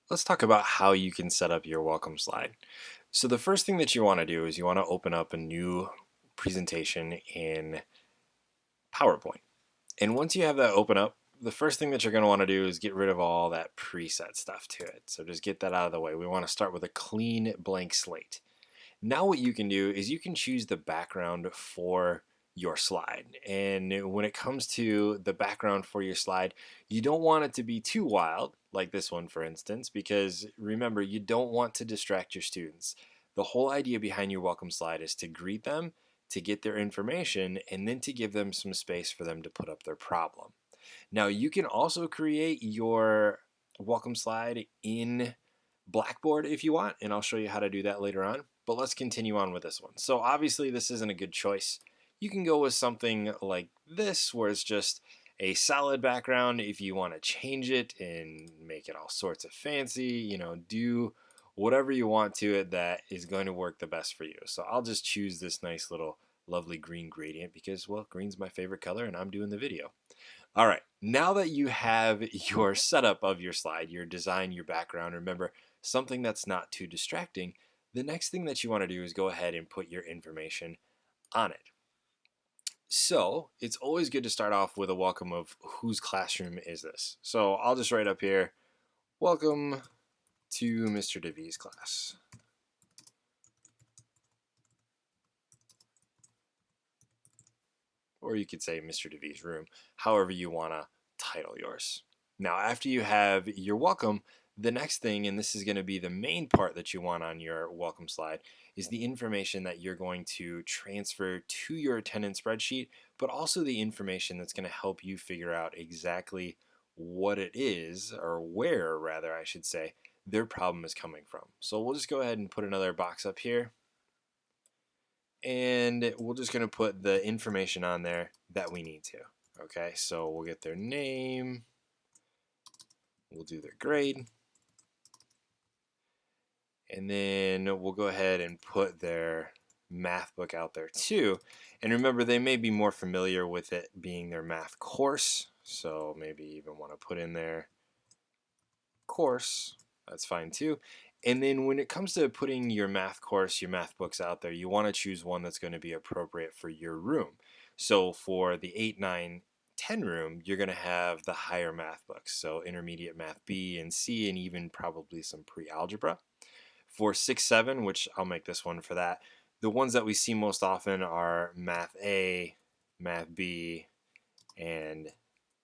Let's talk about how you can set up your welcome slide. So the first thing that you want to do is you want to open up a new presentation in PowerPoint. And once you have that open up, the first thing that you're going to want to do is get rid of all that preset stuff to it. So just get that out of the way. We want to start with a clean blank slate. Now what you can do is you can choose the background for your slide. And when it comes to the background for your slide, you don't want it to be too wild, like this one for instance, because remember, you don't want to distract your students. The whole idea behind your welcome slide is to greet them, to get their information, and then to give them some space for them to put up their problem. Now you can also create your welcome slide in Blackboard if you want, and I'll show you how to do that later on. But let's continue on with this one. So obviously this isn't a good choice. You can go with something like this where it's just a solid background. If you want to change it and make it all sorts of fancy, do whatever you want to it that is going to work the best for you. So I'll just choose this nice little lovely green gradient because, well, green's my favorite color and I'm doing the video. All right, now that you have your setup of your slide, your design, your background, remember, something that's not too distracting, the next thing that you want to do is go ahead and put your information on it. So it's always good to start off with a welcome of whose classroom is this. So I'll just write up here, welcome to Mr. DeV's class. Or you could say Mr. DeV's room, however you want to title yours. Now, after you have your welcome, the next thing, and this is going to be the main part that you want on your welcome slide, is the information that you're going to transfer to your attendance spreadsheet, but also the information that's going to help you figure out exactly what it is, or where, rather, I should say, their problem is coming from. So we'll just go ahead and put another box up here. And we're just going to put the information on there that we need to. Okay, so we'll get their name, we'll do their grade, and then we'll go ahead and put their math book out there too. And remember, they may be more familiar with it being their math course, so maybe even want to put in their course. That's fine too. And then when it comes to putting your math course, your math books out there, you want to choose one that's going to be appropriate for your room. So for the 8, 9, 10 room, you're going to have the higher math books. So intermediate math B and C, and even probably some pre-algebra. For 6, 7, which I'll make this one for that, the ones that we see most often are math A, math B, and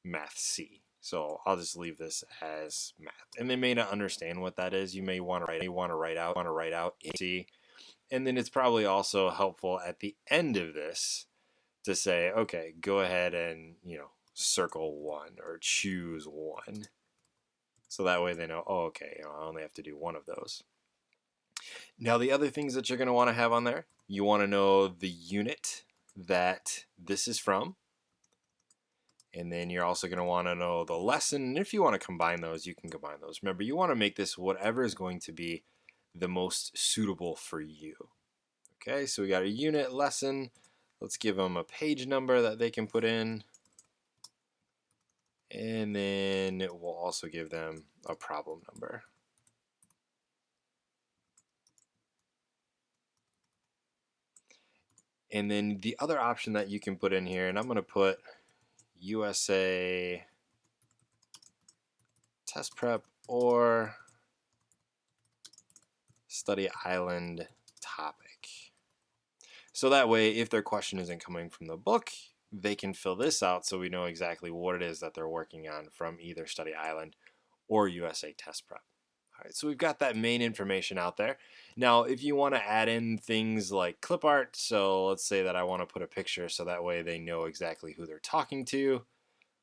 math C. So I'll just leave this as math. And they may not understand what that is. You may want to write out C. And then it's probably also helpful at the end of this to say, okay, go ahead and, circle 1 or choose 1. So that way they know, oh, okay, I only have to do one of those. Now the other things that you're going to want to have on there, you want to know the unit that this is from. And then you're also going to want to know the lesson. And if you want to combine those, you can combine those. Remember, you want to make this whatever is going to be the most suitable for you. Okay, so we got a unit, lesson. Let's give them a page number that they can put in. And then we'll also give them a problem number. And then the other option that you can put in here, and I'm going to put USA test prep or study island topic. So that way, if their question isn't coming from the book, they can fill this out so we know exactly what it is that they're working on from either study island or USA test prep. All right, so we've got that main information out there. Now, if you want to add in things like clip art, so let's say that I want to put a picture so that way they know exactly who they're talking to.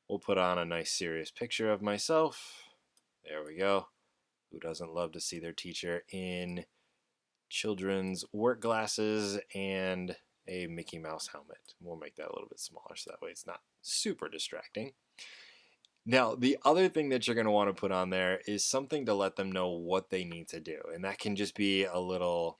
We'll put on a nice serious picture of myself. There we go. Who doesn't love to see their teacher in children's work glasses and a Mickey Mouse helmet? We'll make that a little bit smaller so that way it's not super distracting. Now, the other thing that you're going to want to put on there is something to let them know what they need to do. And that can just be a little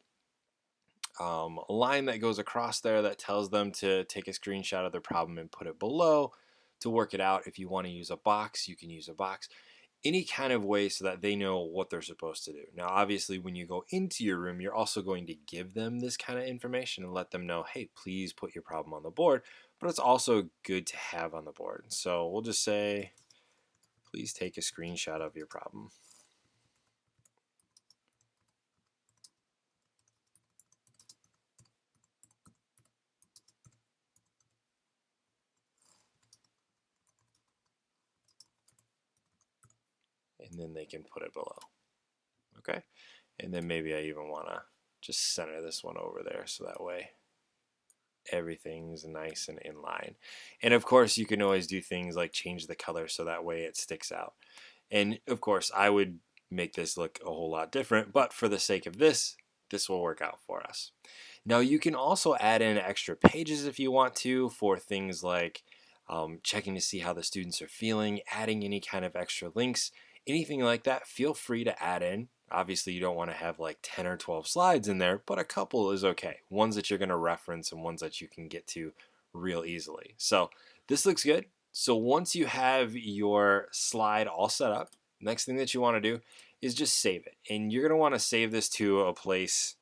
line that goes across there that tells them to take a screenshot of their problem and put it below to work it out. If you want to use a box, you can use a box. any kind of way so that they know what they're supposed to do. Now, obviously, when you go into your room, you're also going to give them this kind of information and let them know, hey, please put your problem on the board, but it's also good to have on the board. So we'll just say, please take a screenshot of your problem. And then they can put it below. Okay, and then maybe I even want to just center this one over there so that way everything's nice and in line. And of course, you can always do things like change the color so that way it sticks out. And of course, I would make this look a whole lot different, but for the sake of this will work out for us. Now, you can also add in extra pages if you want to for things like checking to see how the students are feeling, adding any kind of extra links, anything like that. Feel free to add in. Obviously, you don't want to have like 10 or 12 slides in there, but a couple is okay. Ones that you're going to reference and ones that you can get to real easily. So this looks good. So once you have your slide all set up, next thing that you want to do is just save it. And you're going to want to save this to a place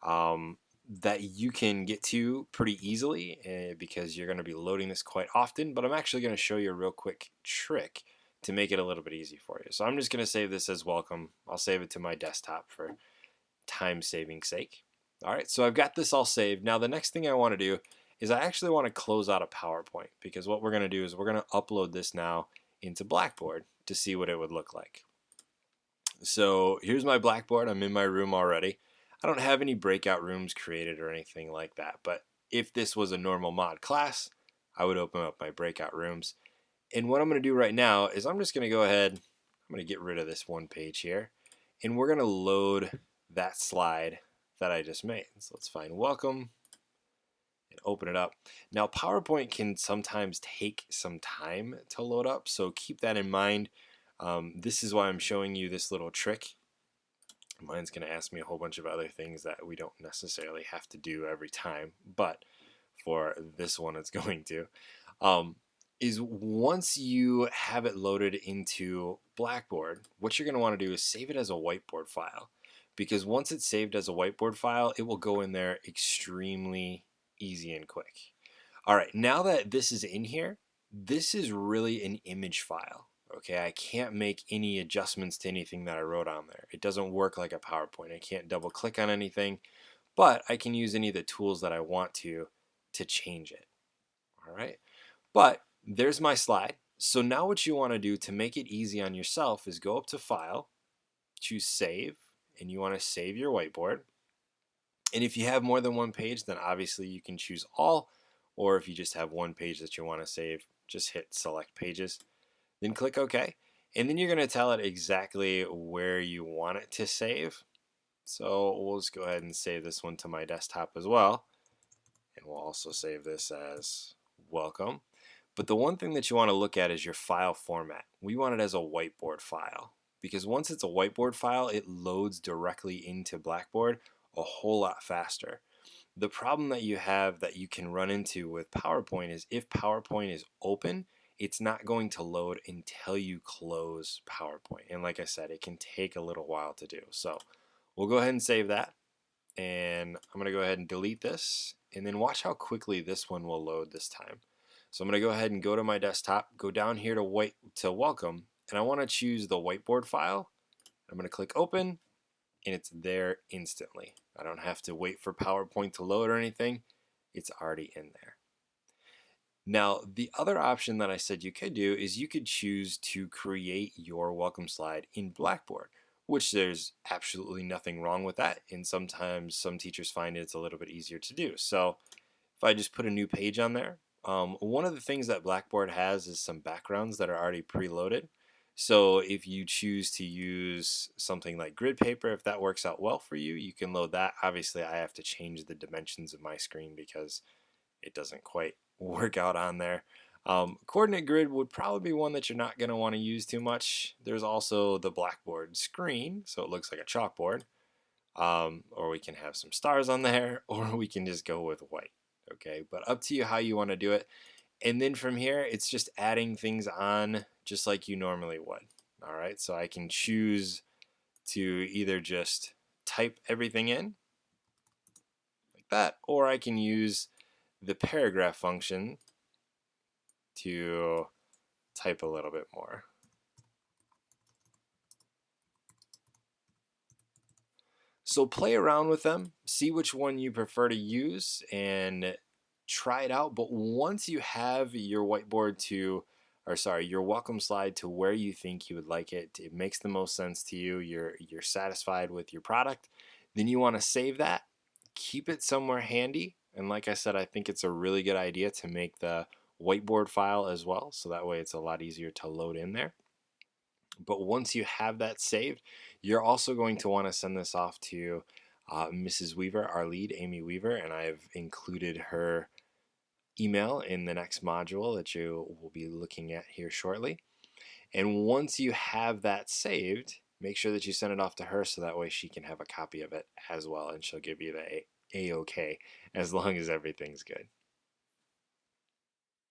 that you can get to pretty easily because you're going to be loading this quite often. But I'm actually going to show you a real quick trick to make it a little bit easy for you. So I'm just going to save this as welcome. I'll save it to my desktop for time saving sake. All right, so I've got this all saved. Now the next thing I want to do is I actually want to close out a PowerPoint because what we're going to do is we're going to upload this now into Blackboard to see what it would look like. So here's my Blackboard. I'm in my room already. I don't have any breakout rooms created or anything like that, but if this was a normal mod class, I would open up my breakout rooms. And what I'm going to do right now is I'm just going to go ahead, I'm going to get rid of this one page here, and we're going to load that slide that I just made. So let's find welcome and open it up. Now PowerPoint can sometimes take some time to load up, so keep that in mind. This is why I'm showing you this little trick. Mine's going to ask me a whole bunch of other things that we don't necessarily have to do every time, but for this one it's going to. Is once you have it loaded into Blackboard, what you're going to want to do is save it as a whiteboard file. Because once it's saved as a whiteboard file, it will go in there extremely easy and quick. All right, now that this is in here, this is really an image file. Okay, I can't make any adjustments to anything that I wrote on there. It doesn't work like a PowerPoint. I can't double click on anything, but I can use any of the tools that I want to change it. All right, but there's my slide. So now what you want to do to make it easy on yourself is go up to File, choose Save, and you want to save your whiteboard. And if you have more than one page, then obviously you can choose all, or if you just have one page that you want to save, just hit Select Pages, then click OK. And then you're going to tell it exactly where you want it to save. So we'll just go ahead and save this one to my desktop as well. And we'll also save this as welcome. But the one thing that you want to look at is your file format. We want it as a whiteboard file because once it's a whiteboard file, it loads directly into Blackboard a whole lot faster. The problem that you have that you can run into with PowerPoint is if PowerPoint is open, it's not going to load until you close PowerPoint. And like I said, it can take a little while to do. So we'll go ahead and save that. And I'm going to go ahead and delete this. And then watch how quickly this one will load this time. So I'm going to go ahead and go to my desktop, go down here to welcome, and I want to choose the whiteboard file. I'm going to click open, and it's there instantly. I don't have to wait for PowerPoint to load or anything. It's already in there. Now, the other option that I said you could do is you could choose to create your welcome slide in Blackboard, which there's absolutely nothing wrong with that. And sometimes some teachers find it's a little bit easier to do. So if I just put a new page on there, one of the things that Blackboard has is some backgrounds that are already preloaded. So if you choose to use something like grid paper, if that works out well for you, you can load that. Obviously, I have to change the dimensions of my screen because it doesn't quite work out on there. Coordinate grid would probably be one that you're not going to want to use too much. There's also the Blackboard screen, so it looks like a chalkboard. Or we can have some stars on there, or we can just go with white. Okay, but up to you how you want to do it. And then from here, it's just adding things on just like you normally would. All right, so I can choose to either just type everything in like that, or I can use the paragraph function to type a little bit more. So play around with them, see which one you prefer to use, and try it out. But once you have your whiteboard to, or sorry, your welcome slide to where you think you would like it, it makes the most sense to you, you're satisfied with your product, then you want to save that, keep it somewhere handy. And like I said, I think it's a really good idea to make the whiteboard file as well, so that way it's a lot easier to load in there. But once you have that saved, you're also going to want to send this off to Mrs. Weaver, our lead, Amy Weaver, and I've included her email in the next module that you will be looking at here shortly. And once you have that saved, make sure that you send it off to her so that way she can have a copy of it as well, and she'll give you the A-OK as long as everything's good.